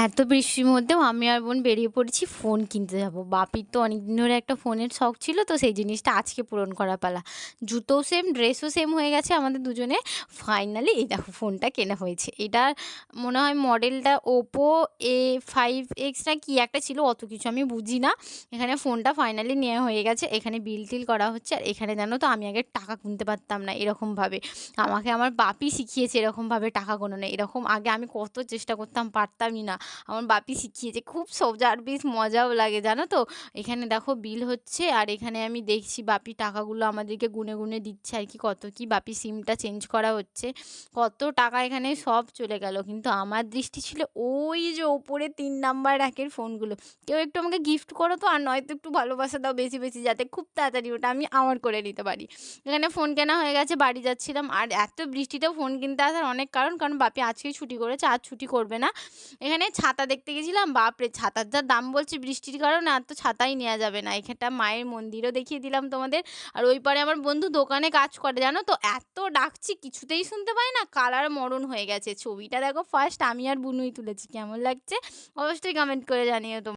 এত বৃষ্টির মধ্যেও আমি আর বোন বেরিয়ে পড়েছি ফোন কিনতে যাব। বাপির তো অনেকদিন ধরে একটা ফোনের শখ ছিল, তো সেই জিনিসটা আজকে পূরণ করার পালা। জুতোও সেম, ড্রেসও সেম হয়ে গেছে আমাদের দুজনের। ফাইনালি এই দেখো ফোনটা কেনা হয়েছে। এটার মনে হয় মডেলটা Oppo A5X না কি একটা ছিল, অত কিছু আমি বুঝি না। এখানে ফোনটা ফাইনালি নেওয়া হয়ে গেছে। এখানে বিল-টিল করা হচ্ছে। আর এখানে জানো তো আমি আগে টাকা গুনতে পারতাম না এরকমভাবে। আমাকে আমার বাপি শিখিয়েছে এরকমভাবে টাকা গোনানো। এরকম আগে আমি কত চেষ্টা করতাম, পারতামই না। আমার বাপি শিখিয়েছে। খুব সোজা আর বেশ মজাও লাগে জানো তো? এখানে দেখো বিল হচ্ছে আর এখানে আমি দেখছি বাপি টাকাগুলো আমাদেরকে গুনে, গুনে দিচ্ছে আরকি কত কি। বাপির সিমটা চেঞ্জ করা হচ্ছে। কত টাকা এখানে সব চলে গেল। কিন্তু আমার দৃষ্টি ছিল ওই যে ওপরে ৩ নাম্বার র‍্যাকের ফোনগুলো। কেউ একটু আমাকে গিফট করো তো, আর নয়তো একটু ভালোবাসা দাও বেশি, বেশি, যাতে খুব তাড়াতাড়ি ওটা আমি আমার করে নিতে পারি। এখানে ফোন কেনা হয়ে গেছে, বাড়ি যাচ্ছিলাম। আর এত বৃষ্টিতেও ফোন কিনতে আসার অনেক কারণ বাপি আজকেই ছুটি করেছে, আজ ছুটি করবে না। এখানে ছাতা দেখতে গেছিলাম, বাপরে! ছাতার যা দাম বলছে বৃষ্টির কারণে আর তো ছাতাই নেয়া যাবে না। এখানটা মায়ের মন্দিরও দেখিয়ে দিলাম তোমাদের। আর ওই পারে আমার বন্ধু দোকানে কাজ করে জানো তো? এত ডাকছি কিছুতেই শুনতে পায় না, কালার মরণ হয়ে গেছে। ছবিটা দেখো ফার্স্ট আমি আর বুনুই তুলেছি। কেমন লাগছে? অবশ্যই কমেন্ট করে জানিও তোমরা।